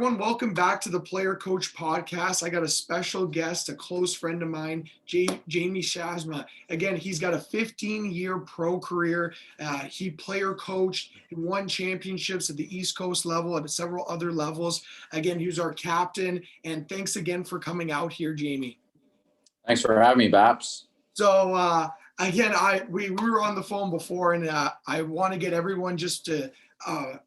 everyone. Welcome back to the Player Coach Podcast. I got a special guest, a close friend of mine, Jamie Schaafsma. Again, he's got a 15-year pro career. He player coached, he won championships at the East Coast level and at several other levels. Again, he was our captain. And thanks again for coming out here, Jamie. Thanks for having me, Baps. So again, we were on the phone before, and I want to get everyone just to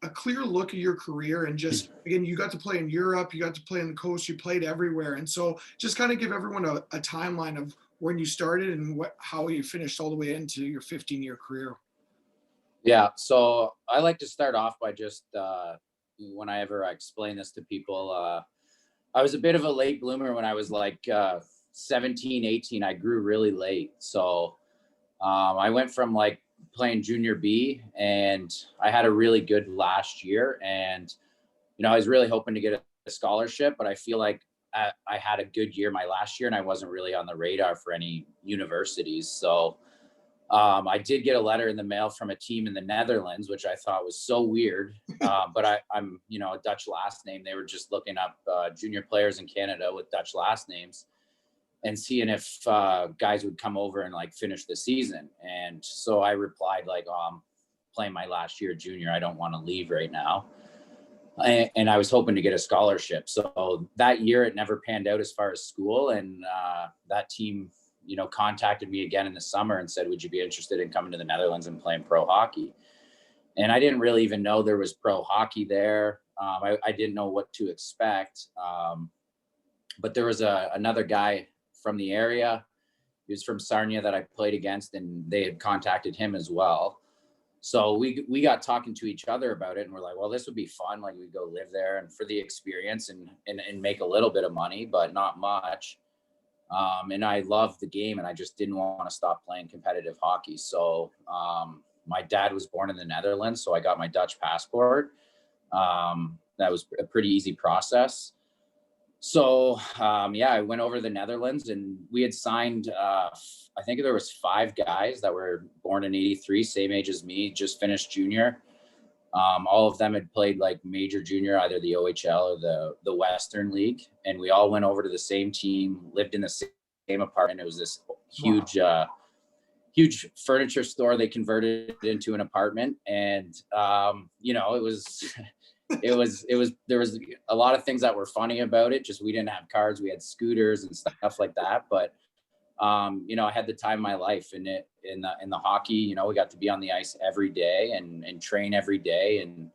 a clear look at your career, and just again, you got to play in Europe, you got to play on the coast, you played everywhere, and so just kind of give everyone a timeline of when you started and how you finished all the way into your 15-year career. Yeah, so I like to start off by just when I ever explain this to people, I was a bit of a late bloomer when I was like 17, 18. I grew really late, so I went from like playing junior B, and I had a really good last year, and I was really hoping to get a scholarship, but I feel like I had a good year my last year, and I wasn't really on the radar for any universities. So I did get a letter in the mail from a team in the Netherlands, which I thought was so weird, but I'm a Dutch last name. They were just looking up junior players in Canada with Dutch last names and seeing if guys would come over and like finish the season. And so I replied like, I'm playing my last year junior. I don't want to leave right now. And I was hoping to get a scholarship. So that year it never panned out as far as school. And that team, contacted me again in the summer and said, would you be interested in coming to the Netherlands and playing pro hockey? And I didn't really even know there was pro hockey there. I didn't know what to expect. But there was another guy from the area. He was from Sarnia that I played against, and they had contacted him as well. So we got talking to each other about it, and we're like, well, this would be fun. Like, we'd go live there and for the experience and make a little bit of money, but not much. And I loved the game, and I just didn't want to stop playing competitive hockey. So my dad was born in the Netherlands, so I got my Dutch passport. That was a pretty easy process. So, I went over to the Netherlands, and we had signed, I think there was 5 guys that were born in 83, same age as me, just finished junior. All of them had played like major junior, either the OHL or the Western League. And we all went over to the same team, lived in the same apartment. It was this huge, huge furniture store. They converted it into an apartment. And, there was a lot of things that were funny about it. Just, we didn't have cars, we had scooters and stuff like that. But, I had the time of my life in the hockey. We got to be on the ice every day and train every day. And,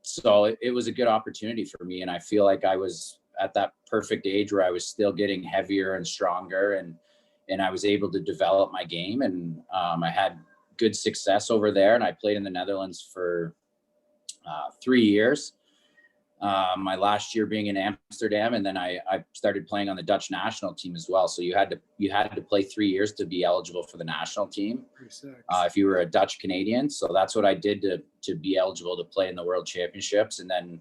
so it was a good opportunity for me. And I feel like I was at that perfect age where I was still getting heavier and stronger, and I was able to develop my game. And, I had good success over there, and I played in the Netherlands for 3 years. My last year being in Amsterdam, and then I started playing on the Dutch national team as well. So you had to play 3 years to be eligible for the national team, if you were a Dutch Canadian. So that's what I did to be eligible to play in the World Championships. And then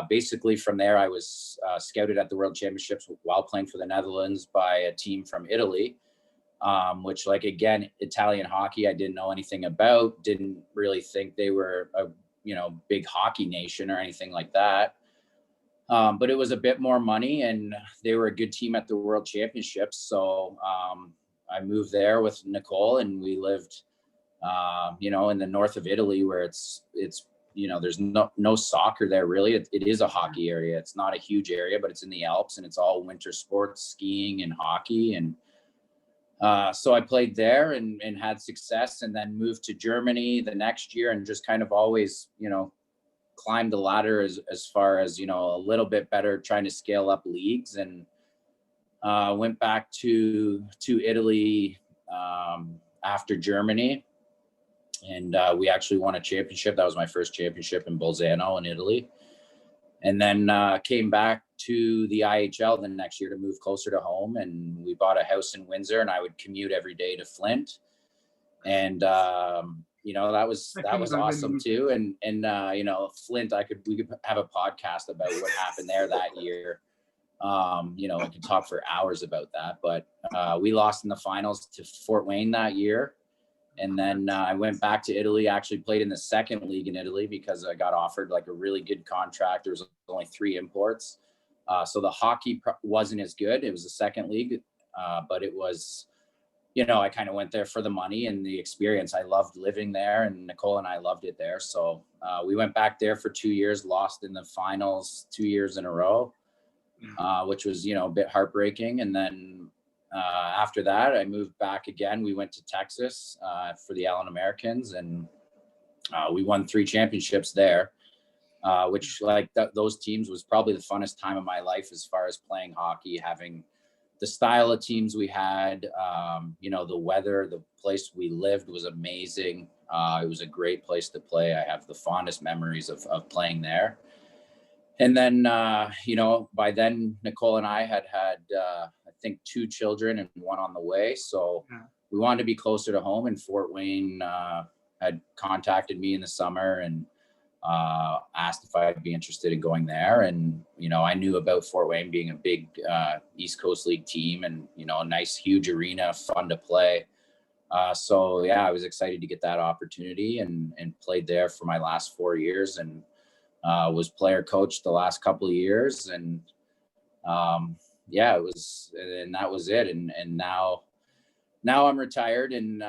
basically from there, I was scouted at the World Championships while playing for the Netherlands by a team from Italy, which, like, again, Italian hockey I didn't know anything about. Didn't really think they were a big hockey nation or anything like that. But it was a bit more money, and they were a good team at the World Championships. So I moved there with Nicole, and we lived, in the north of Italy, where it's there's no soccer there really. It is a hockey area. It's not a huge area, but it's in the Alps, and it's all winter sports, skiing and hockey. And so I played there and had success, and then moved to Germany the next year, and just kind of always, climbed the ladder as far as, a little bit better, trying to scale up leagues, and went back to Italy after Germany. And we actually won a championship. That was my first championship in Bolzano in Italy. And then came back to the IHL the next year to move closer to home. And we bought a house in Windsor, and I would commute every day to Flint. And, that was awesome too. And Flint, we could have a podcast about what happened there that year. We could talk for hours about that, but we lost in the finals to Fort Wayne that year. And then I went back to Italy, actually played in the second league in Italy because I got offered like a really good contract. There was only 3 imports. So the hockey wasn't as good. It was the second league, but it was, I kind of went there for the money and the experience. I loved living there, and Nicole and I loved it there. So we went back there for 2 years, lost in the finals 2 years in a row, which was, a bit heartbreaking. And then after that, I moved back again. We went to Texas for the Allen Americans, and we won 3 championships there, which those teams was probably the funnest time of my life as far as playing hockey, having the style of teams we had, the weather, the place we lived was amazing. It was a great place to play. I have the fondest memories of playing there. And then, by then Nicole and I had, I think 2 children and 1 on the way. So we wanted to be closer to home, and Fort Wayne had contacted me in the summer and asked if I'd be interested in going there. And, I knew about Fort Wayne being a big East Coast League team, and, a nice, huge arena, fun to play. So I was excited to get that opportunity and played there for my last 4 years, and was player coach the last couple of years. And it was, and that was it. And now I'm retired and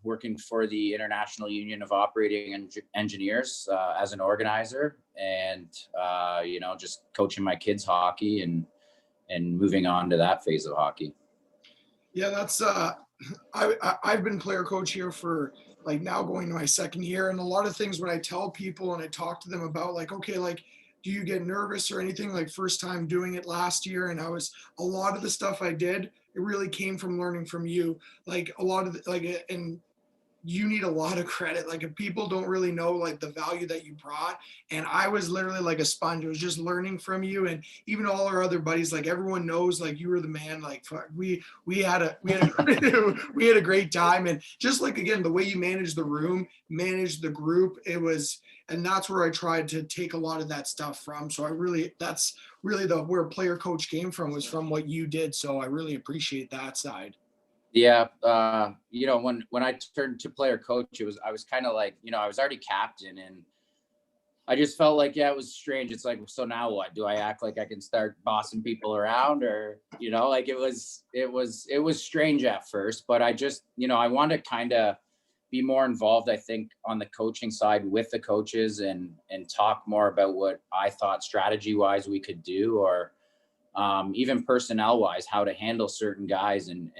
working for the International Union of Operating Engineers as an organizer, and just coaching my kids hockey and moving on to that phase of hockey. Yeah, that's I've been player coach here for now going to my second year, and a lot of things when I tell people and I talk to them about do you get nervous or anything, first time doing it last year, and a lot of the stuff I did, it really came from learning from you. A lot of and you need a lot of credit. If people don't really know the value that you brought, and I was literally like a sponge. I was just learning from you, and even all our other buddies, everyone knows you were the man. We had a we had a great time, and just again the way you managed the room, managed the group, and that's where I tried to take a lot of that stuff from. So that's really where player coach came from, was from what you did. So I really appreciate that side. Yeah. When I turned to player coach, I was kind of I was already captain, and I just felt it was strange. It's so now what? Do I act like I can start bossing people around, or, it was strange at first, but I just, I want to kind of be more involved, I think, on the coaching side with the coaches, and talk more about what I thought strategy wise we could do, or even personnel wise, how to handle certain guys, and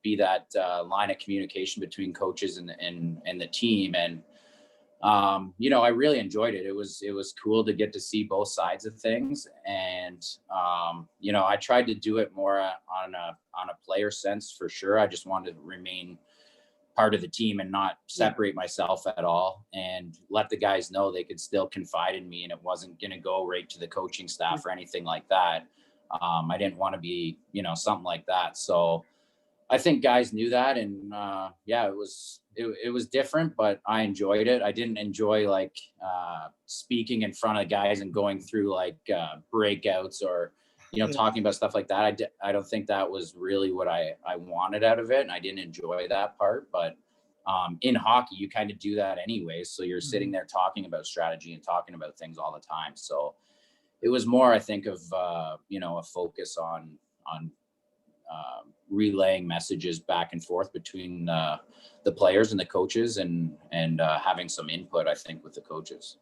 be that line of communication between coaches and the team. And, I really enjoyed it. It was cool to get to see both sides of things. And, I tried to do it more on a player sense for sure. I just wanted to remain part of the team and not separate myself at all, and let the guys know they could still confide in me, and it wasn't going to go right to the coaching staff or anything like that. I didn't want to be, something like that. So I think guys knew that, and it was different, but I enjoyed it. I didn't enjoy speaking in front of guys and going through breakouts or, talking about stuff like that. I don't think that was really what I wanted out of it, and I didn't enjoy that part. But in hockey, you kind of do that anyways. So you're sitting there talking about strategy and talking about things all the time. So it was more, I think, of a focus on relaying messages back and forth between the players and the coaches, and having some input, I think, with the coaches.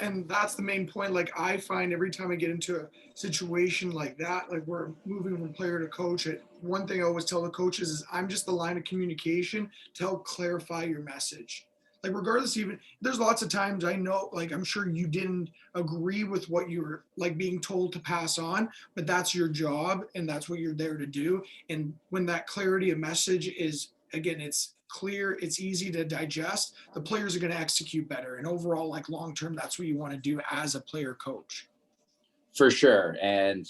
And that's the main point. I find every time I get into a situation like that, we're moving from player to coach, one thing I always tell the coaches is I'm just the line of communication to help clarify your message. Regardless, even there's lots of times I know, I'm sure you didn't agree with what you were being told to pass on, but that's your job and that's what you're there to do. And when that clarity of message is, again, it's clear, it's easy to digest, the players are going to execute better. And overall, long term, that's what you want to do as a player coach. For sure. And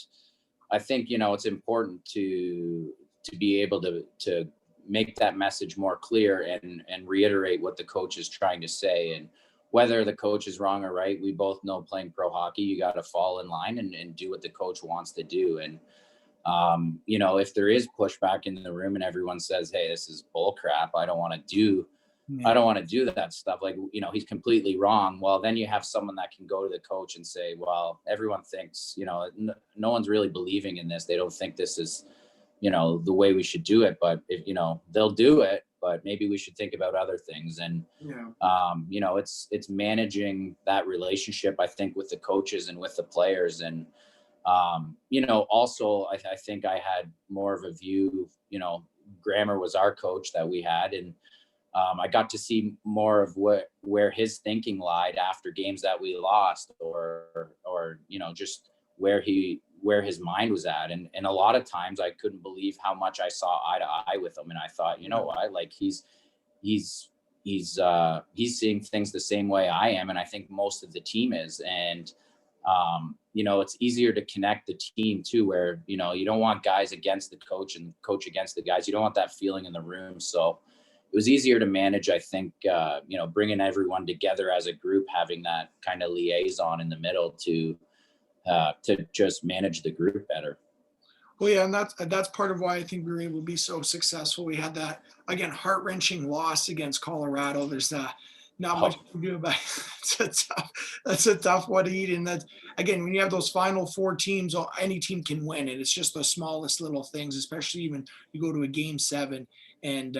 I think, it's important to be able to make that message more clear and reiterate what the coach is trying to say. And whether the coach is wrong or right, we both know playing pro hockey, you got to fall in line and do what the coach wants to do. And, if there is pushback in the room and everyone says, hey, this is bull crap, I don't want to do I don't want to do that stuff. Like, he's completely wrong. Well, then you have someone that can go to the coach and say, well, everyone thinks, no one's really believing in this. They don't think this is, the way we should do it. But if, they'll do it, but maybe we should think about other things. And, it's managing that relationship, I think, with the coaches and with the players. And, also I think I had more of a view, Grammer was our coach that we had. And, I got to see more of where his thinking lied after games that we lost, or just where his mind was at. And a lot of times I couldn't believe how much I saw eye to eye with him. And I thought, what, like he's seeing things the same way I am. And I think most of the team is. And, it's easier to connect the team too, where, you don't want guys against the coach and coach against the guys. You don't want that feeling in the room. So it was easier to manage, I think, bringing everyone together as a group, having that kind of liaison in the middle to just manage the group better. Well, yeah, and that's part of why I think we were able to be so successful. We had that, again, heart-wrenching loss against Colorado. There's not much to do about it. That's a tough one to eat. And that's, again, when you have those final four teams, any team can win it. It's just the smallest little things, especially even you go to a game 7. And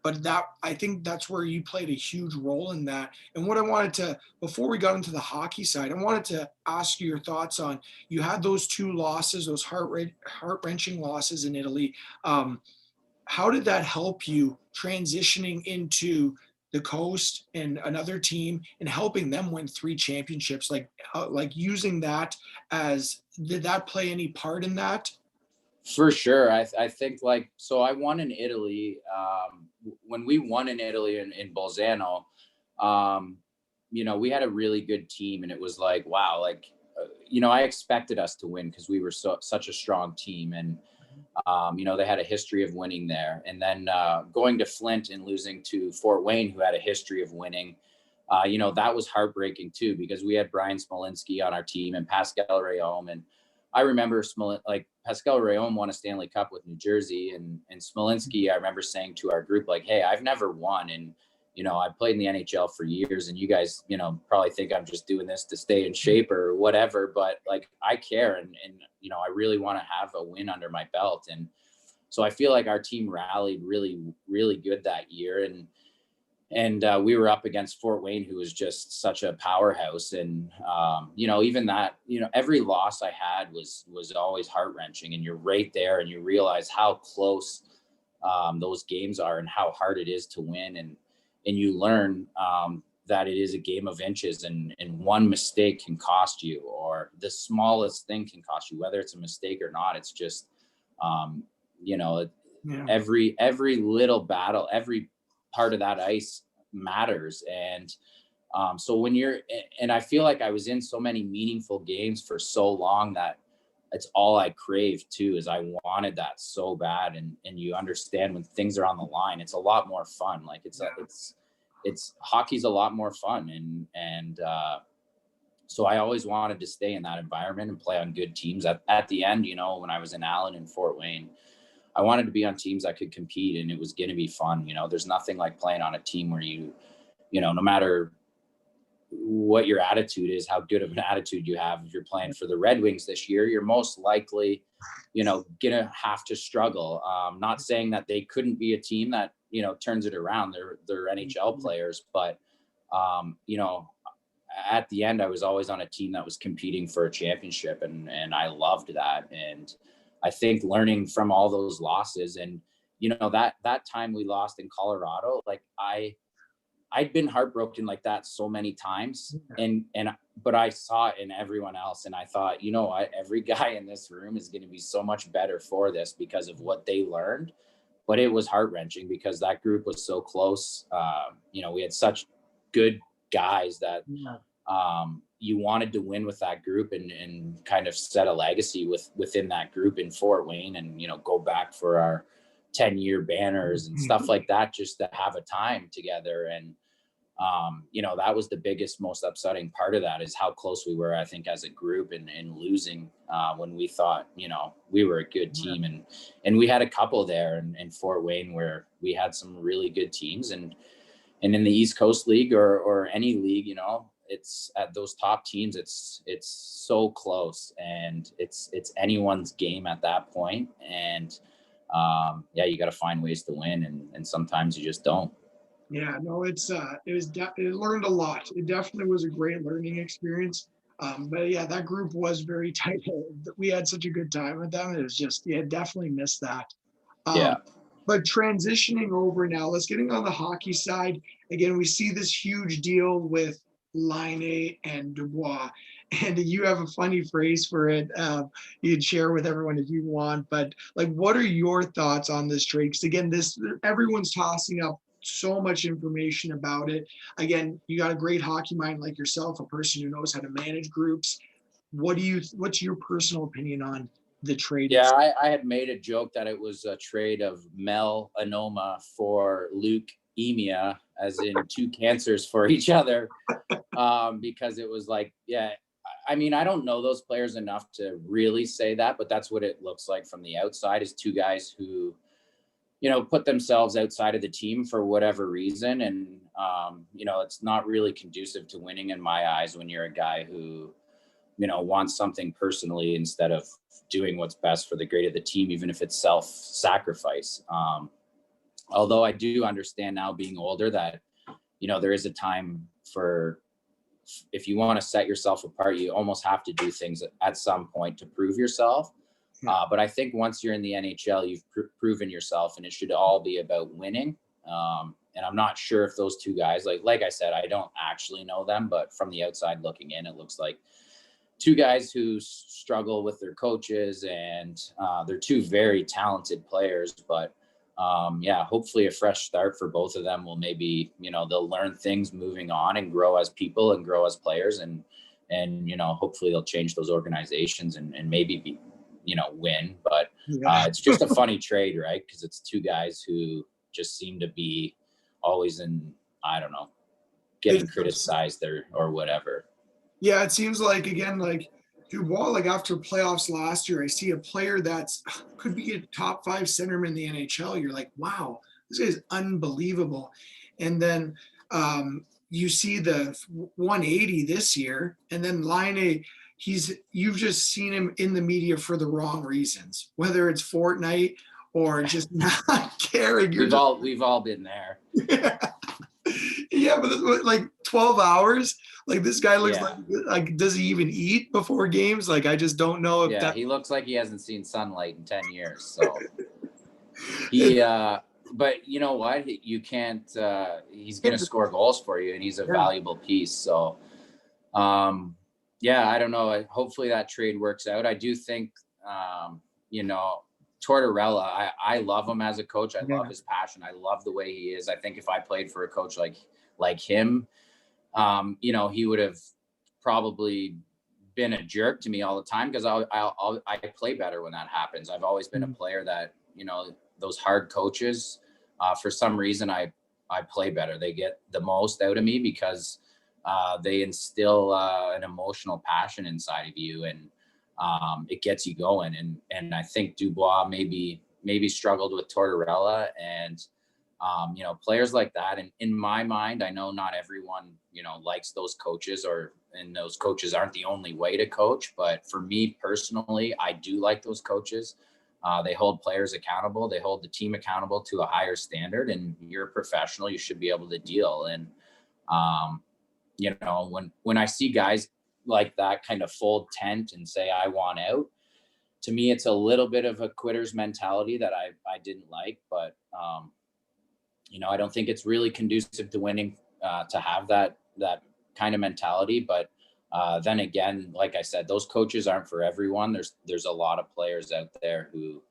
but I think that's where you played a huge role in that. And what I wanted to, before we got into the hockey side, I wanted to ask you your thoughts on, you had those 2 losses, those heart-wrenching losses in Italy. How did that help you transitioning into the coast and another team and helping them win 3 championships? Like using that did that play any part in that? For sure. I think so I won in Italy. When we won in Italy in Bolzano, we had a really good team, and it was like, wow, I expected us to win because we were such a strong team. And, they had a history of winning there. And then going to Flint and losing to Fort Wayne, who had a history of winning, that was heartbreaking too, because we had Brian Smolinski on our team and Pascal Rayom. And I remember Pascal Rayom won a Stanley Cup with New Jersey, and Smolinski, I remember saying to our group, like, hey, I've never won. And, I played in the NHL for years, and you guys, probably think I'm just doing this to stay in shape or whatever, but I care. And I really want to have a win under my belt. And so I feel like our team rallied really, really good that year. And we were up against Fort Wayne, who was just such a powerhouse. And, even that, every loss I had was always heart-wrenching, and you're right there and you realize how close those games are and how hard it is to win. And you learn that it is a game of inches, and one mistake can cost you, or the smallest thing can cost you, whether it's a mistake or not. It's just, every little battle, every part of that ice matters. And so and I feel like I was in so many meaningful games for so long that it's all I craved too, is I wanted that so bad. And you understand when things are on the line, it's a lot more fun. Like it's hockey's a lot more fun. And so I always wanted to stay in that environment and play on good teams. At the end, when I was in Allen and Fort Wayne, I wanted to be on teams that could compete, and it was going to be fun. There's nothing like playing on a team where no matter what your attitude is, how good of an attitude you have. If you're playing for the Red Wings this year, you're most likely, gonna have to struggle. Not saying that they couldn't be a team that, turns it around. They're NHL players, but, at the end, I was always on a team that was competing for a championship, and I loved that. And I think learning from all those losses, and, that time we lost in Colorado, I'd been heartbroken like that so many times, but I saw it in everyone else, and I thought, every guy in this room is going to be so much better for this because of what they learned. But it was heart-wrenching because that group was so close. We had such good guys that you wanted to win with that group and kind of set a legacy within that group in Fort Wayne, and go back for our 10-year banners and stuff like that, just to have a time together. And that was the biggest, most upsetting part of that, is how close we were, I think, as a group, and losing when we thought, we were a good team. And we had a couple there in Fort Wayne where we had some really good teams. And in the East Coast League or any league, you know, it's at those top teams, it's so close, and it's anyone's game at that point. And yeah, you got to find ways to win, and sometimes you just don't. Yeah, no, it learned a lot. It definitely was a great learning experience. But yeah, that group was very tight. We had such a good time with them. It was just, yeah, definitely missed that. Yeah. But transitioning over now, let's getting on the hockey side. Again, we see this huge deal with Laine and Dubois. And you have a funny phrase for it. You'd share with everyone if you want. But like, what are your thoughts on this trade? Because again, everyone's tossing up so much information about it. Again, you got a great hockey mind like yourself, a person who knows how to manage groups. What's your personal opinion on the trade? Yeah, I had made a joke that it was a trade of Mel Anoma for Luke Emia, as in two cancers for each other, because it was like, yeah, I mean, I don't know those players enough to really say that, but that's what it looks like from the outside, is two guys who, you know, put themselves outside of the team for whatever reason. And, you know, it's not really conducive to winning in my eyes when you're a guy who, you know, wants something personally instead of doing what's best for the grade of the team, even if it's self-sacrifice. Although I do understand now, being older, that, you know, there is a time for, if you want to set yourself apart, you almost have to do things at some point to prove yourself. But I think once you're in the NHL, you've proven yourself, and it should all be about winning. And I'm not sure if those two guys, like I said, I don't actually know them, but from the outside looking in, it looks like two guys who struggle with their coaches, and they're two very talented players. But yeah, hopefully a fresh start for both of them will maybe, you know, they'll learn things moving on and grow as people and grow as players, and you know, hopefully they'll change those organizations and maybe be, you know, win. But it's just a funny trade, right? Because it's two guys who just seem to be always in, I don't know, getting criticized or whatever. Yeah, it seems like, again, like Dubois, like after playoffs last year, I see a player that's could be a top 5 centerman in the NHL. You're like, wow, this guy's unbelievable. And then you see the 180 this year, and then Laine, you've just seen him in the media for the wrong reasons, whether it's Fortnite or just not caring. We've all been there. Yeah, but like 12 hours. Like, this guy looks like, does he even eat before games? Like, I just don't know if he looks like he hasn't seen sunlight in 10 years. So he, but you know what? You can't, he's going to score goals for you, and he's a valuable piece. So, yeah, I don't know. Hopefully that trade works out. I do think, you know, Tortorella, I love him as a coach. I love his passion. I love the way he is. I think if I played for a coach like him, you know, he would have probably been a jerk to me all the time, because I play better when that happens. I've always been a player that, you know, those hard coaches, for some reason, I play better. They get the most out of me because they instill an emotional passion inside of you, and it gets you going. And I think Dubois maybe struggled with Tortorella, and you know, players like that. And in my mind, I know not everyone, you know, likes those coaches, and those coaches aren't the only way to coach. But for me personally, I do like those coaches. They hold players accountable. They hold the team accountable to a higher standard, and you're a professional. You should be able to deal. And, you know, when I see guys like that kind of fold tent and say, I want out, to me, it's a little bit of a quitter's mentality that I didn't like. But, you know, I don't think it's really conducive to winning, to have that kind of mentality. But then again, like I said, those coaches aren't for everyone. There's a lot of players out there who,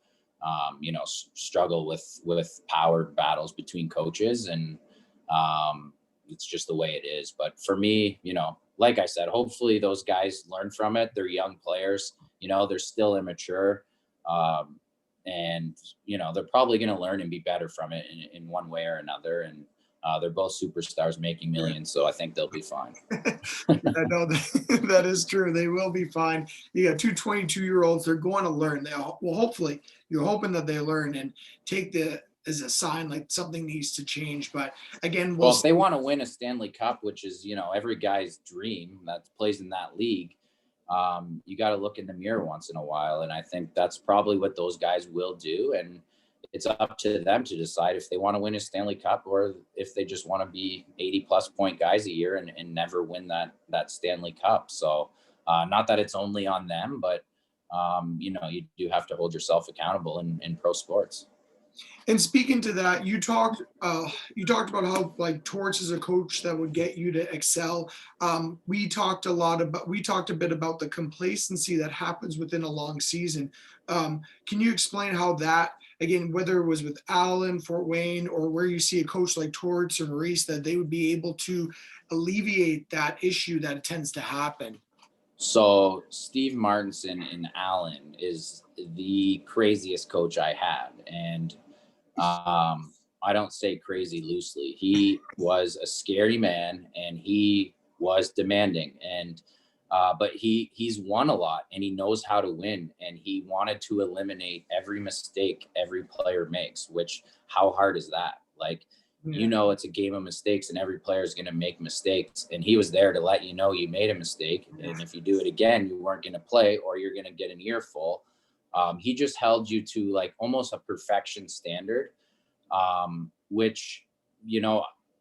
you know, struggle with power battles between coaches, and it's just the way it is. But for me, you know, like I said, hopefully those guys learn from it. They're young players, you know, they're still immature. And, you know, they're probably going to learn and be better from it in one way or another. And they're both superstars making millions, so I think they'll be fine. I know that is true. They will be fine. You got two 22-year-olds. They're going to learn. Well, hopefully, you're hoping that they learn and take the is a sign like something needs to change. But again, we'll Well, if they see. want to win a Stanley Cup, which is, every guy's dream that plays in that league, you got to look in the mirror once in a while. And I think that's probably what those guys will do. And it's up to them to decide if they want to win a Stanley Cup or if they just want to be 80+ point guys a year and never win that Stanley Cup. So not that it's only on them, but you do have to hold yourself accountable in pro sports. And speaking to that, you talked about how like Torts is a coach that would get you to excel. We talked a bit about the complacency that happens within a long season. Can you explain how that, again, whether it was with Allen, Fort Wayne, or where you see a coach like Torts or Maurice, that they would be able to alleviate that issue that tends to happen? So Steve Martinson in Allen is the craziest coach I had. And I don't say crazy loosely. He was a scary man and he was demanding. And but he's won a lot and he knows how to win. And he wanted to eliminate every mistake every player makes, which how hard is that? Like, Yeah. it's a game of mistakes and every player is going to make mistakes. And he was there to let you know you made a mistake. And if you do it again, you weren't going to play or you're going to get an earful. He just held you to like almost a perfection standard, which,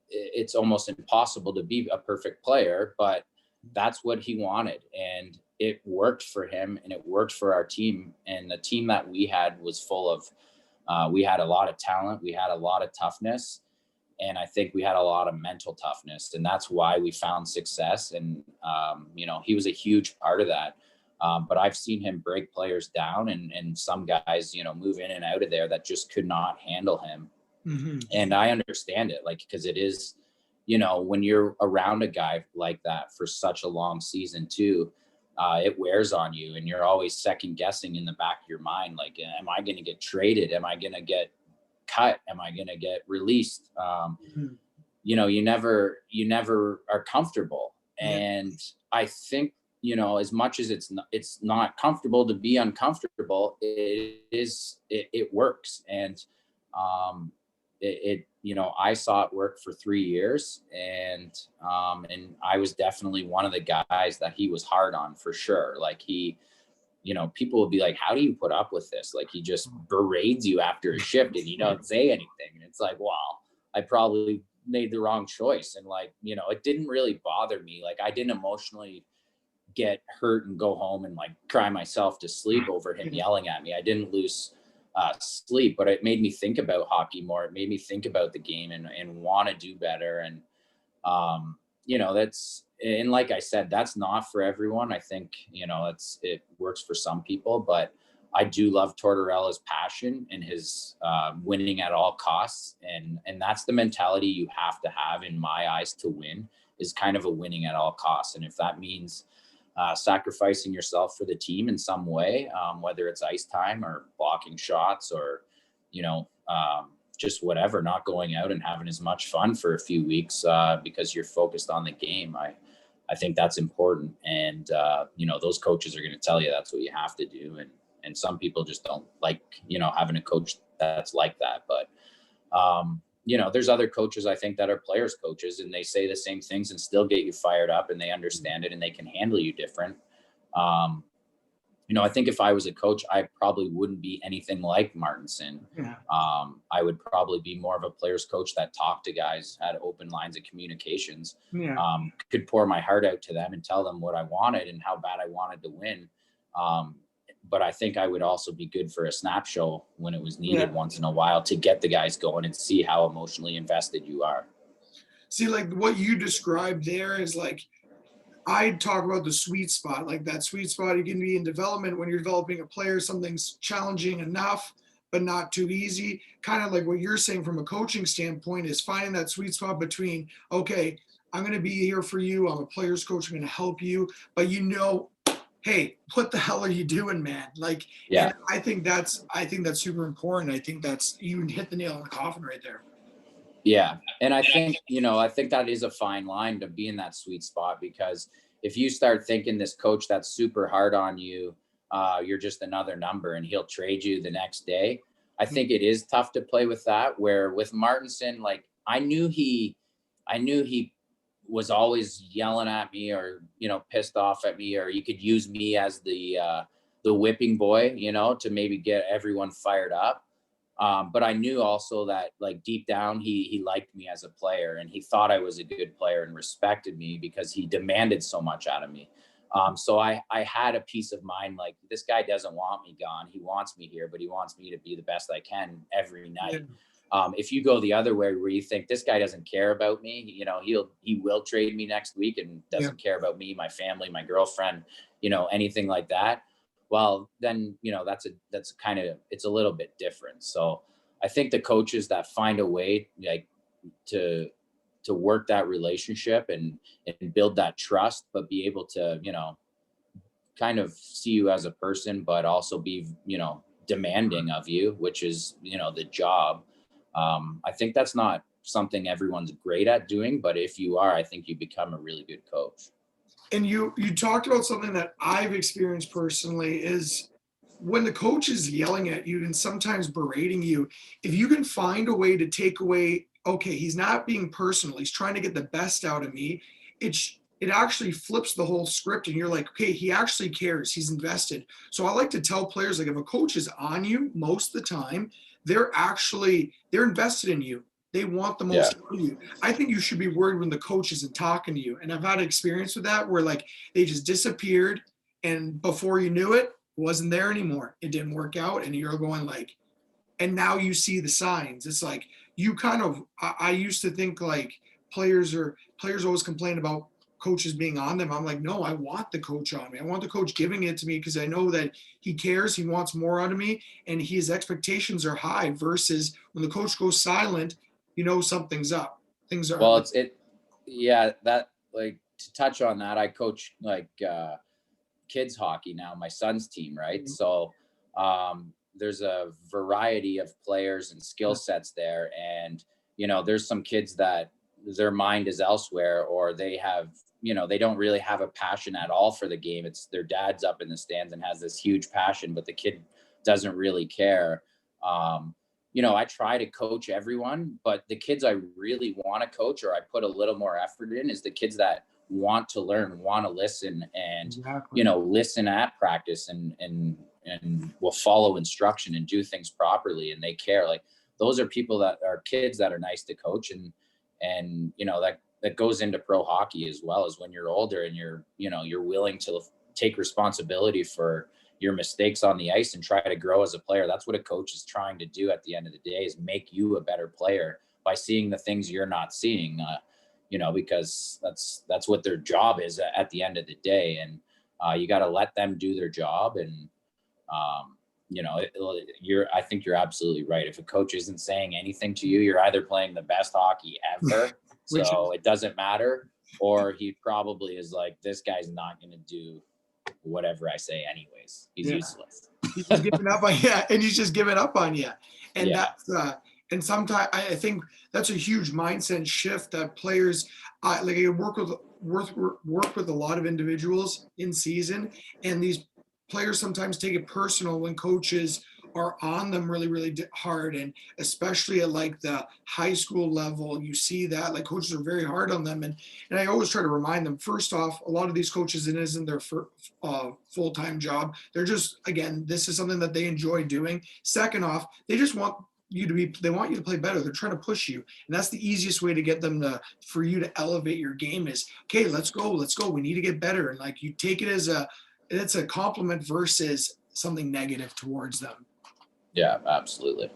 it's almost impossible to be a perfect player, but that's what he wanted. And it worked for him and it worked for our team. And the team that we had was full of, we had a lot of talent. We had a lot of toughness. And I think we had a lot of mental toughness. And that's why we found success. And, he was a huge part of that. But I've seen him break players down and some guys, move in and out of there that just could not handle him. Mm-hmm. And I understand it, like, because it is, when you're around a guy like that for such a long season too, it wears on you and you're always second guessing in the back of your mind. Like, am I going to get traded? Am I going to get cut? Am I going to get released? Mm-hmm. You never are comfortable. And I think, as much as it's not comfortable to be uncomfortable, it works. And, I saw it work for 3 years and I was definitely one of the guys that he was hard on for sure. Like people would be like, how do you put up with this? Like he just berates you after a shift and you don't say anything. And it's like, wow, I probably made the wrong choice. And like, it didn't really bother me. Like I didn't emotionally get hurt and go home and like cry myself to sleep over him yelling at me. I didn't lose sleep, but it made me think about hockey more. It made me think about the game and want to do better. And, and like I said, that's not for everyone. I think, it works for some people, but I do love Tortorella's passion and his winning at all costs. And that's the mentality you have to have in my eyes to win, is kind of a winning at all costs. And if that means sacrificing yourself for the team in some way, whether it's ice time or blocking shots or, just whatever, not going out and having as much fun for a few weeks because you're focused on the game. I think that's important. And, those coaches are going to tell you that's what you have to do. And some people just don't like, having a coach that's like that. But, there's other coaches, I think, that are players coaches and they say the same things and still get you fired up and they understand it and they can handle you different. I think if I was a coach, I probably wouldn't be anything like Martinson. Yeah. I would probably be more of a players coach that talked to guys, had open lines of communications, Yeah. Could pour my heart out to them and tell them what I wanted and how bad I wanted to win. But I think I would also be good for a snap show when it was needed once in a while to get the guys going and see how emotionally invested you are. See, like what you described there is like, I talk about the sweet spot, like that sweet spot. You can be in development when you're developing a player, something's challenging enough, but not too easy. Kind of like what you're saying from a coaching standpoint is finding that sweet spot between, okay, I'm going to be here for you. I'm a player's coach. I'm going to help you. But hey, what the hell are you doing, man? Like, Yeah. And I think that's super important. I think you hit the nail on the coffin right there. Yeah. And I think that is a fine line to be in that sweet spot, because if you start thinking this coach that's super hard on you, you're just another number and he'll trade you the next day. I think it is tough to play with that, where with Martinson, like I knew he was always yelling at me or, pissed off at me, or he could use me as the whipping boy, to maybe get everyone fired up. But I knew also that like deep down, he liked me as a player, and he thought I was a good player and respected me because he demanded so much out of me. So I had a peace of mind, like this guy doesn't want me gone. He wants me here, but he wants me to be the best I can every night. If you go the other way where you think this guy doesn't care about me, he will trade me next week and doesn't care about me, my family, my girlfriend, anything like that. Well, then, that's kind of, it's a little bit different. So I think the coaches that find a way like to work that relationship and build that trust, but be able to, kind of see you as a person, but also be, demanding of you, which is, the job. I think that's not something everyone's great at doing, but if you are, I think you become a really good coach. And you talked about something that I've experienced personally is when the coach is yelling at you and sometimes berating you, if you can find a way to take away, okay, he's not being personal, he's trying to get the best out of me, it actually flips the whole script and you're like, okay, he actually cares, he's invested. So I like to tell players, like, if a coach is on you most of the time, they're invested in you. They want the most out of you. I think you should be worried when the coach isn't talking to you. And I've had experience with that where like they just disappeared, and before you knew it, wasn't there anymore. It didn't work out, and you're going like, and now you see the signs. It's like you kind of. I used to think like players always complain about coaches being on them. I'm like, no, I want the coach on me. I want the coach giving it to me because I know that he cares. He wants more out of me, and his expectations are high. Versus when the coach goes silent, something's up. Things are. Well, that, like, to touch on that, I coach like kids hockey now, my son's team, right? So there's a variety of players and skill sets there, and there's some kids that their mind is elsewhere, or they have, they don't really have a passion at all for the game. It's their dad's up in the stands and has this huge passion, but the kid doesn't really care. I try to coach everyone, but the kids I really want to coach, or I put a little more effort in, is the kids that want to learn, want to listen, and listen at practice, and will follow instruction and do things properly, and they care. Like, those are people that are kids that are nice to coach, and that goes into pro hockey as well, as when you're older and you're willing to take responsibility for your mistakes on the ice and try to grow as a player. That's what a coach is trying to do at the end of the day, is make you a better player by seeing the things you're not seeing, because that's what their job is at the end of the day. And you got to let them do their job. And, I think you're absolutely right. If a coach isn't saying anything to you, you're either playing the best hockey ever. So it doesn't matter, or he probably is like, this guy's not going to do whatever I say anyways. He's useless. He's just giving up on you, and he's just giving up on you. And that's and sometimes I think that's a huge mindset shift that players like I work with a lot of individuals in season, and these players sometimes take it personal when coaches are on them really, really hard. And especially at like the high school level, you see that like coaches are very hard on them. And I always try to remind them, first off, a lot of these coaches, it isn't their full-time job. They're just, again, this is something that they enjoy doing. Second off, they just want they want you to play better. They're trying to push you. And that's the easiest way to get them for you to elevate your game is, okay, let's go. We need to get better. And like, you take it as it's a compliment versus something negative towards them. Yeah, absolutely.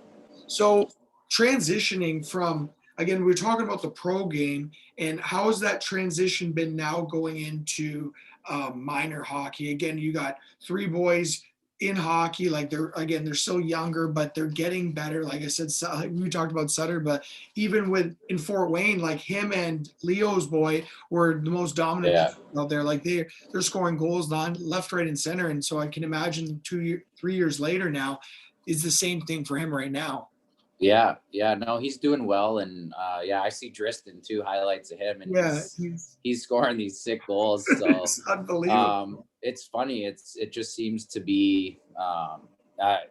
So transitioning from, again, we were talking about the pro game, and how has that transition been now going into minor hockey? Again, you got three boys in hockey, like they're so younger, but they're getting better. Like I said, we talked about Sutter, but even in Fort Wayne, like him and Leo's boy were the most dominant out there. Like they're scoring goals left, right, and center. And so I can imagine 3 years later now is the same thing for him right now. Yeah, no, he's doing well. And I see Driston too, highlights of him, and he's scoring these sick goals. So it's unbelievable. It's funny. It just seems to be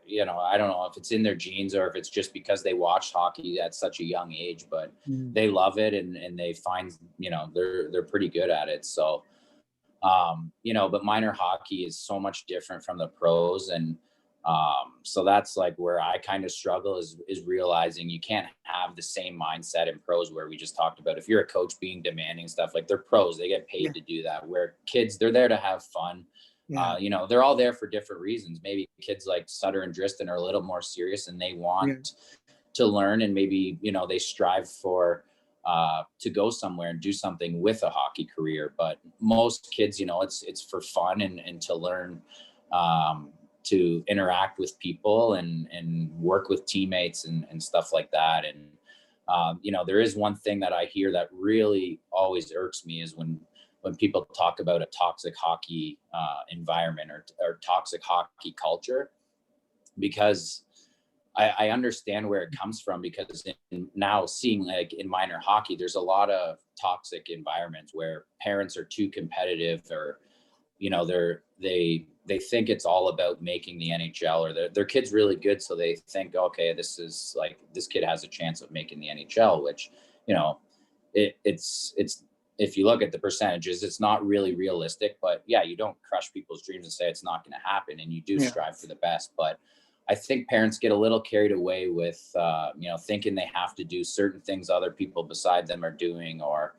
you know, I don't know if it's in their genes or if it's just because they watched hockey at such a young age, but they love it, and they find, you know, they're pretty good at it. So, you know, but minor hockey is so much different from the pros. And so that's like where I kind of struggle is realizing you can't have the same mindset in pros where we just talked about. If you're a coach being demanding stuff, like they're pros, they get paid to do that. Where kids, they're there to have fun. You know, they're all there for different reasons. Maybe kids like Sutter and Driston are a little more serious and they want to learn, and maybe, you know, they strive for to go somewhere and do something with a hockey career. But most kids, you know, it's for fun and to learn to interact with people and work with teammates and stuff like that. And you know, there is one thing that I hear that really always irks me is when people talk about a toxic hockey environment or toxic hockey culture, because I understand where it comes from, because now seeing like in minor hockey, there's a lot of toxic environments where parents are too competitive, or, you know, they think it's all about making the NHL, or their kid's really good. So they think, okay, this kid has a chance of making the NHL, which, you know, it's if you look at the percentages, it's not really realistic. But yeah, you don't crush people's dreams and say it's not going to happen, and you do strive for the best. But I think parents get a little carried away with, you know, thinking they have to do certain things other people beside them are doing, or,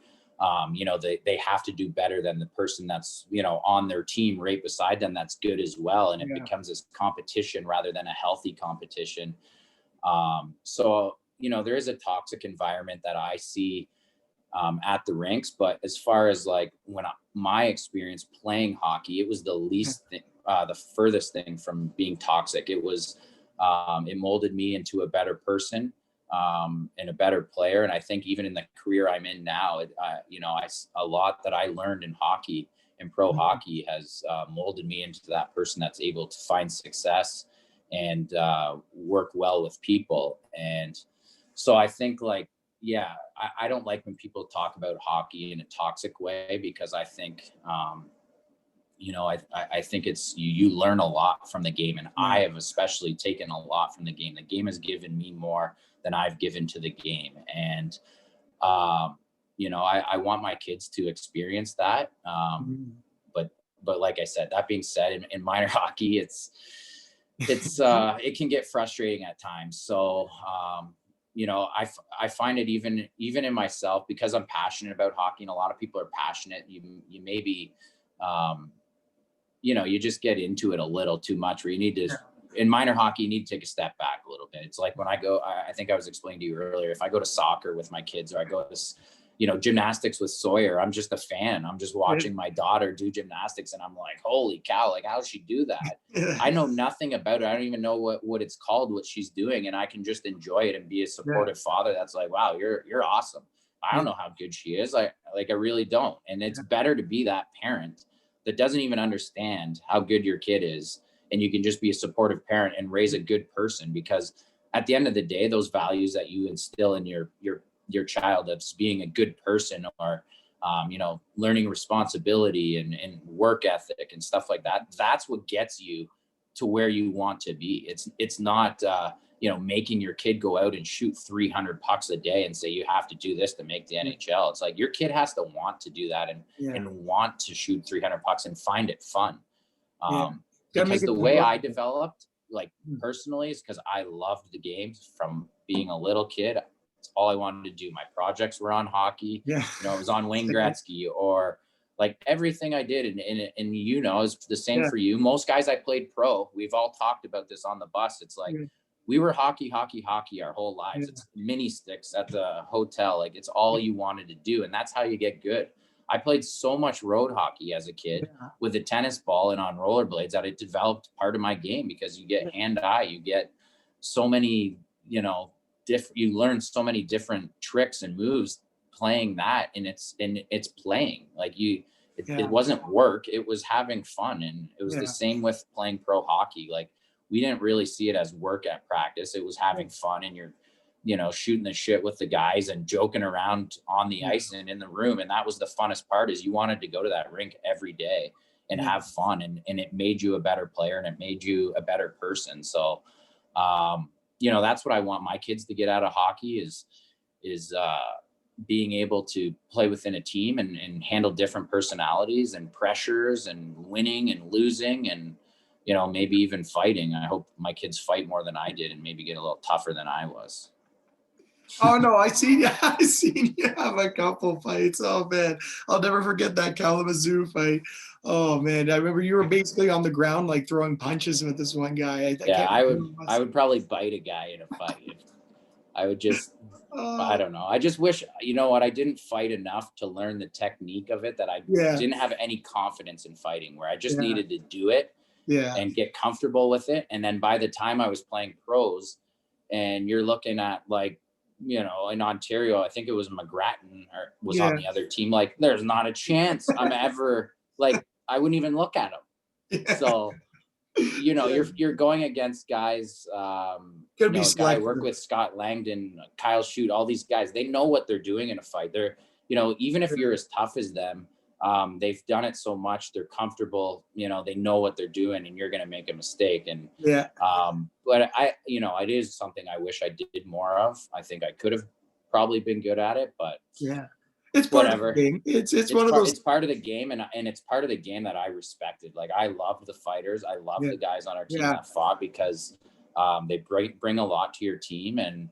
you know, they have to do better than the person that's, you know, on their team right beside them that's good as well. And it becomes this competition rather than a healthy competition. So, you know, there is a toxic environment that I see at the rinks. But as far as like my experience playing hockey, it was the least thing, the furthest thing from being toxic. It was, it molded me into a better person and a better player. And I think even in the career I'm in now, you know, a lot that I learned in hockey and pro hockey has molded me into that person that's able to find success and work well with people. And so I think like, yeah, I don't like when people talk about hockey in a toxic way, because I think, you know, I think it's, you learn a lot from the game. And I have especially taken a lot from the game. The game has given me more than I've given to the game. And, you know, I want my kids to experience that. But like I said, that being said, in minor hockey, it can get frustrating at times. So, you know, I find it even in myself, because I'm passionate about hockey, and a lot of people are passionate. You maybe, you know, you just get into it a little too much, where you need to, in minor hockey, you need to take a step back a little bit. It's like when I think I was explaining to you earlier, if I go to soccer with my kids, or I go to, you know, gymnastics with Sawyer, I'm just a fan. I'm just watching my daughter do gymnastics, and I'm like, holy cow, like, how does she do that? I know nothing about it. I don't even know what it's called, what she's doing. And I can just enjoy it and be a supportive father. That's like, wow, you're awesome. I don't know how good she is. I really don't. And it's better to be that parent that doesn't even understand how good your kid is. And you can just be a supportive parent and raise a good person, because at the end of the day, those values that you instill in your child, of being a good person, or you know, learning responsibility and work ethic and stuff like that, that's what gets you to where you want to be. It's not you know, making your kid go out and shoot 300 pucks a day and say you have to do this to make the NHL. It's like your kid has to want to do that and want to shoot 300 pucks and find it fun. Because the way I developed, like, personally, is because I loved the game from being a little kid. It's all I wanted to do. My projects were on hockey. You know, it was on Wayne Gretzky, or like everything I did. And you know, it's the same for you. Most guys I played pro, we've all talked about this on the bus. It's like, we were hockey our whole lives. It's mini sticks at the hotel. Like, it's all you wanted to do. And that's how you get good. I played so much road hockey as a kid with a tennis ball and on rollerblades that it developed part of my game, because you get hand-eye, you get so many, you know, you learn so many different tricks and moves playing that. And it's playing like it wasn't work. It was having fun. And it was the same with playing pro hockey. Like, we didn't really see it as work at practice. It was having fun, and you're, you know, shooting the shit with the guys and joking around on the ice and in the room. And that was the funnest part, is you wanted to go to that rink every day and have fun. And it made you a better player and it made you a better person. So, that's what I want my kids to get out of hockey is being able to play within a team and handle different personalities and pressures and winning and losing and, maybe even fighting. I hope my kids fight more than I did and maybe get a little tougher than I was. Oh no, I seen you have a couple fights. Oh man, I'll never forget that Kalamazoo fight. Oh man, I remember you were basically on the ground like throwing punches with this one guy. I Yeah, can't I would probably bite a guy in a fight. I would just, I don't know. I just wish, I didn't fight enough to learn the technique of it, that I didn't have any confidence in fighting, where I just needed to do it and get comfortable with it. And then by the time I was playing pros, and you're looking at like, in Ontario, I think it was McGrattan was on the other team. Like, there's not a chance I'm ever, like, I wouldn't even look at him. So, you're going against guys, a guy I work with, Scott Langdon, Kyle Shute, all these guys, they know what they're doing in a fight. They're, even if you're as tough as them, they've done it so much, they're comfortable, they know what they're doing, and you're going to make a mistake. And, but it is something I wish I did more of. I think I could have probably been good at it, but it's part of the game. It's one of those. It's part of the game, and it's part of the game that I respected. Like, I love the fighters. I love the guys on our team that fought, because they bring a lot to your team, and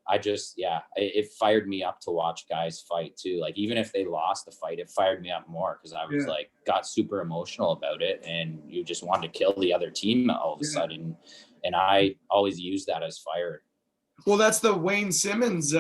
I just it fired me up to watch guys fight too. Like, even if they lost the fight, it fired me up more, because I was like, got super emotional about it, and you just wanted to kill the other team all of a sudden. And I always use that as fire. Well, that's the Wayne Simmons.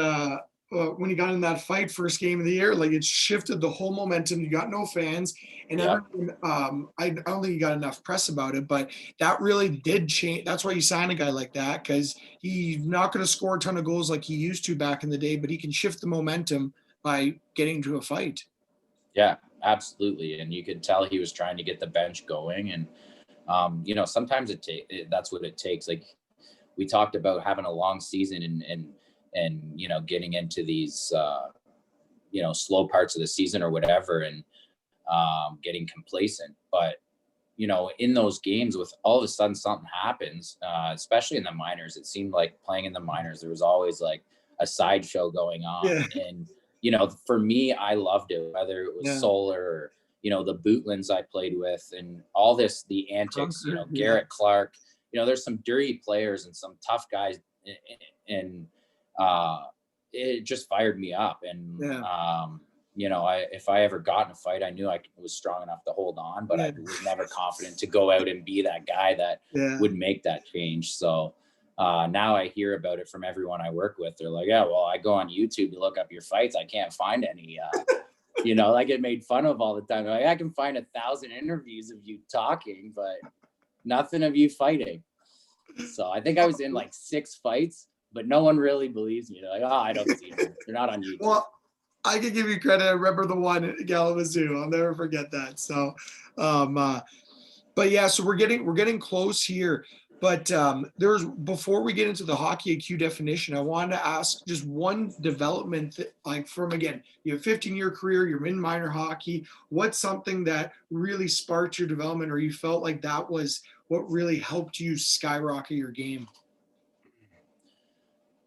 When he got in that fight, first game of the year, like, it shifted the whole momentum. You got no fans, and everyone, I don't think he got enough press about it, but that really did change. That's why you sign a guy like that, because he's not going to score a ton of goals like he used to back in the day, but he can shift the momentum by getting to a fight. Yeah, absolutely. And you could tell he was trying to get the bench going, and sometimes that's what it takes. Like, we talked about having a long season and getting into these slow parts of the season or whatever, and getting complacent. But in those games, with all of a sudden something happens, especially in the minors, it seemed like playing in the minors, there was always like a sideshow going on. And for me, I loved it, whether it was Solar or the Bootlands I played with, and all this, the antics, Garrett Clark, there's some dirty players and some tough guys, and it just fired me up. And if I ever got in a fight, I knew I was strong enough to hold on, but I was never confident to go out and be that guy that would make that change. So now I hear about it from everyone I work with. They're like, yeah, well, I go on YouTube to look up your fights, I can't find any. I get made fun of all the time. Like, I can find 1,000 interviews of you talking, but nothing of you fighting. So I think I was in like 6 fights, but no one really believes me. They're like, oh, I don't see them. They're not on YouTube. Well, I can give you credit. I remember the one at Kalamazoo. I'll never forget that. So, but yeah, so we're getting close here. But before we get into the hockey IQ definition, I wanted to ask just one development like from, again, you have a 15-year career, you're in minor hockey. What's something that really sparked your development, or you felt like that was what really helped you skyrocket your game?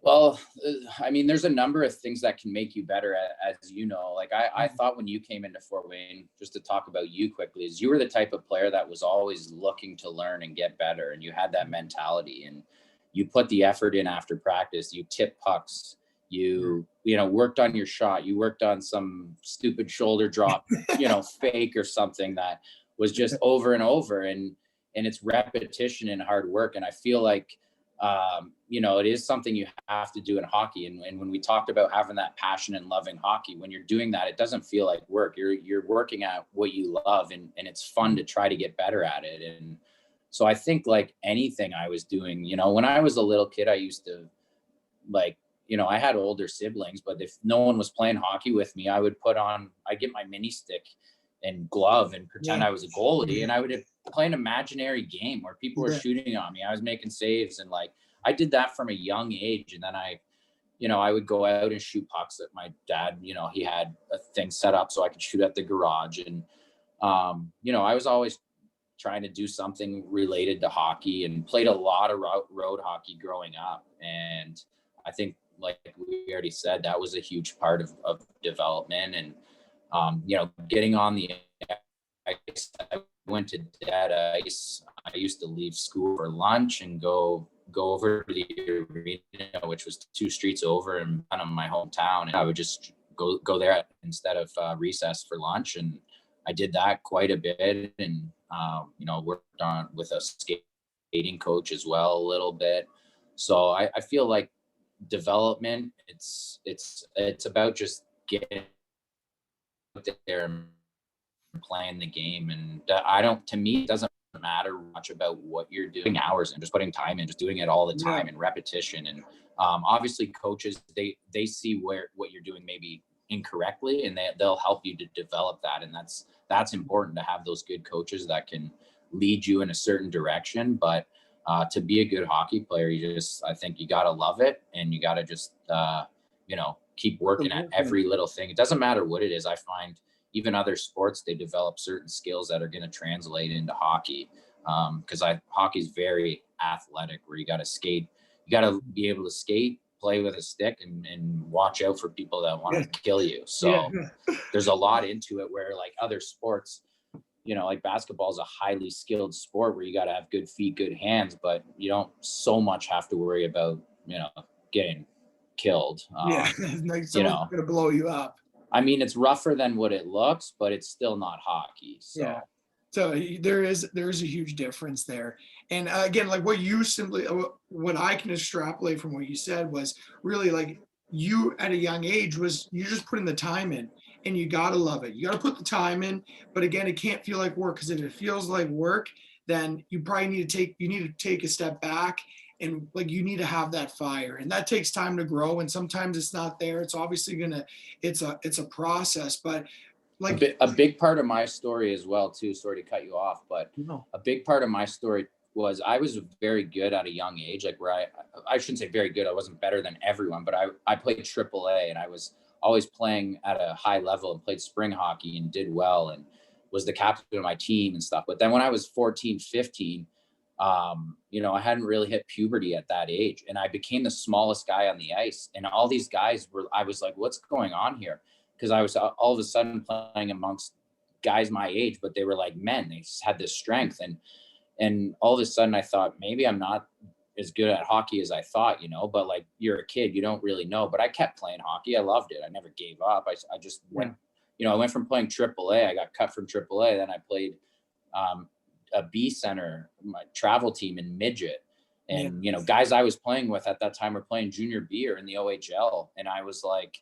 Well, I mean, there's a number of things that can make you better, as you know. Like, I thought when you came into Fort Wayne, just to talk about you quickly, is you were the type of player that was always looking to learn and get better, and you had that mentality, and you put the effort in after practice. You tip pucks, you worked on your shot, you worked on some stupid shoulder drop, fake or something that was just over and over, and it's repetition and hard work. And I feel like it is something you have to do in hockey. And when we talked about having that passion and loving hockey, when you're doing that, it doesn't feel like work. You're working at what you love, and it's fun to try to get better at it. And so I think, like anything I was doing, when I was a little kid, I used to, like, I had older siblings, but if no one was playing hockey with me, I'd get my mini stick and glove and pretend I was a goalie, and I would play an imaginary game where people were shooting on me. I was making saves, and like, I did that from a young age. And then I would go out and shoot pucks that my dad, he had a thing set up so I could shoot at the garage. And I was always trying to do something related to hockey and played a lot of road hockey growing up. And I think, like we already said, that was a huge part of development. And, getting on the ice, I went to dead ice. I used to leave school for lunch and go over to the arena, which was 2 streets over in my hometown. And I would just go there instead of recess for lunch. And I did that quite a bit, and worked on with a skating coach as well a little bit. So I feel like development, it's about just getting out there and playing the game. And I don't, to me, it doesn't matter much about what you're doing hours and just putting time in, just doing it all the Yeah. time and repetition. And obviously coaches, they see what you're doing maybe incorrectly, and they'll help you to develop that. And that's important, to have those good coaches that can lead you in a certain direction. But to be a good hockey player, I think you got to love it, and you got to just, keep working at every little thing. It doesn't matter what it is. I find even other sports, they develop certain skills that are going to translate into hockey. Because hockey is very athletic, where you got to skate, you got to be able to skate, play with a stick, and watch out for people that want to kill you. So there's a lot into it, where like other sports, like basketball is a highly skilled sport where you got to have good feet, good hands, but you don't so much have to worry about, getting killed. Like someone's gonna blow you up. I mean, it's rougher than what it looks, but it's still not hockey. So. Yeah. So there's a huge difference there. And again, like what I can extrapolate from what you said was really like you at a young age was you just putting the time in, and you got to love it. You got to put the time in, but again, it can't feel like work, because if it feels like work, then you probably need to take a step back, and like you need to have that fire, and that takes time to grow, and sometimes it's not there. It's obviously it's a process, but like a big part of my story as well too, sorry to cut you off, but no. a big part of my story was I was very good at a young age, like where I shouldn't say very good, I wasn't better than everyone, but I played AAA, and I was always playing at a high level, and played spring hockey and did well, and was the captain of my team and stuff. But then when I was 14, 15, I hadn't really hit puberty at that age, and I became the smallest guy on the ice, and all these guys I was like, what's going on here? Because I was all of a sudden playing amongst guys my age, but they were like men. They just had this strength, and all of a sudden I thought, maybe I'm not as good at hockey as I thought, but like, you're a kid, you don't really know. But I kept playing hockey. I loved it. I never gave up. I just went, I went from playing AAA. I got cut from AAA. Then I played a B center, my travel team in midget. And, guys I was playing with at that time were playing junior B or in the OHL. And I was like,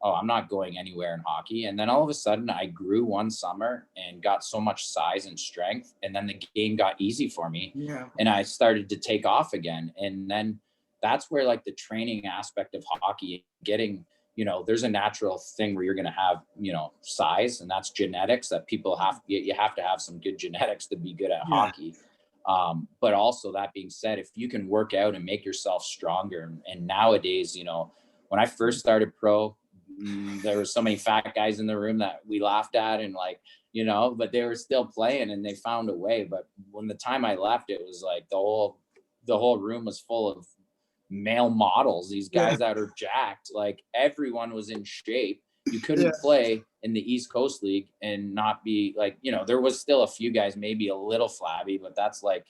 oh, I'm not going anywhere in hockey. And then all of a sudden I grew one summer and got so much size and strength. And then the game got easy for me. Yeah. And I started to take off again. And then that's where like the training aspect of hockey, getting, there's a natural thing where you're going to have, size, and that's genetics, that you have to have some good genetics to be good at hockey. But also, that being said, if you can work out and make yourself stronger, and nowadays, when I first started pro, there were so many fat guys in the room that we laughed at, and like, but they were still playing, and they found a way. But when the time I left, it was like the whole room was full of male models, these guys that are jacked. Like, everyone was in shape. You couldn't play in the East Coast League and not be like, there was still a few guys maybe a little flabby, but that's like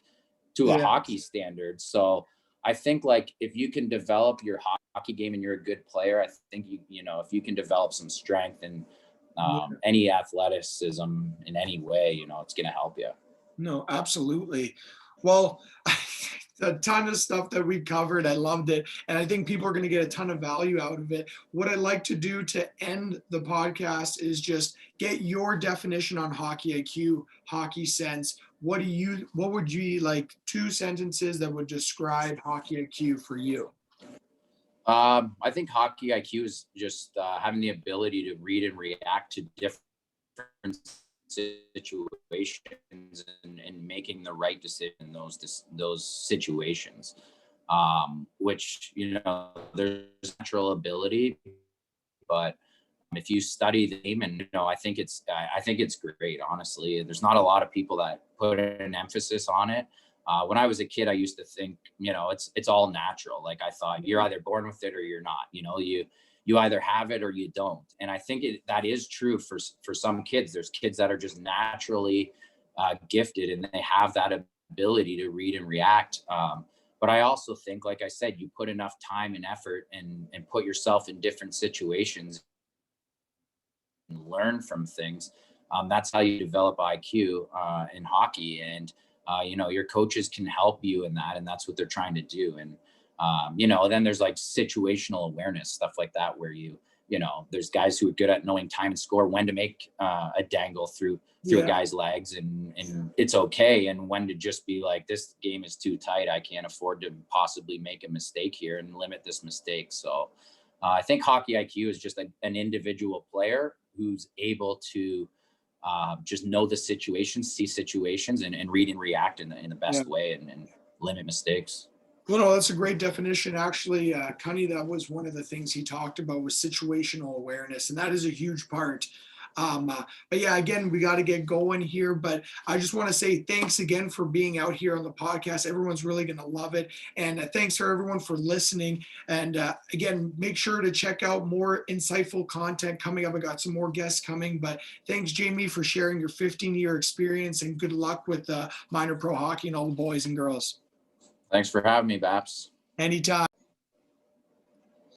to a hockey standard. So I think like if you can develop your hockey game and you're a good player, I think if you can develop some strength and any athleticism in any way, it's going to help you. No, absolutely. Well, a ton of stuff that we covered. I loved it. And I think people are going to get a ton of value out of it. What I'd like to do to end the podcast is just get your definition on hockey IQ, hockey sense. What would you like 2 sentences that would describe hockey IQ for you? I think hockey IQ is just having the ability to read and react to different situations, and making the right decision in those situations, which there's natural ability, but if you study the game, and I think it's great. Honestly, there's not a lot of people that put an emphasis on it. When I was a kid, I used to think, it's all natural. Like I thought you're either born with it or you're not. You either have it or you don't. And I think that is true for some kids. There's kids that are just naturally gifted and they have that ability to read and react. But I also think, like I said, you put enough time and effort and put yourself in different situations and learn from things. That's how you develop IQ in hockey. And, your coaches can help you in that. And that's what they're trying to do. And, then there's like situational awareness, stuff like that, where there's guys who are good at knowing time and score, when to make a dangle through a guy's legs and it's okay. And when to just be like, this game is too tight. I can't afford to possibly make a mistake here and limit this mistake. So I think hockey IQ is just an individual player who's able to just know the situations, see situations, and read and react in the best way and limit mistakes. Well, no, that's a great definition. Actually, Cunny, that was one of the things he talked about was situational awareness, and that is a huge part. But yeah, again, we got to get going here. But I just want to say thanks again for being out here on the podcast. Everyone's really going to love it. And thanks for everyone for listening. And again, make sure to check out more insightful content coming up. I got some more guests coming. But thanks, Jamie, for sharing your 15-year experience, and good luck with minor pro hockey and all the boys and girls. Thanks for having me, Baps. Anytime.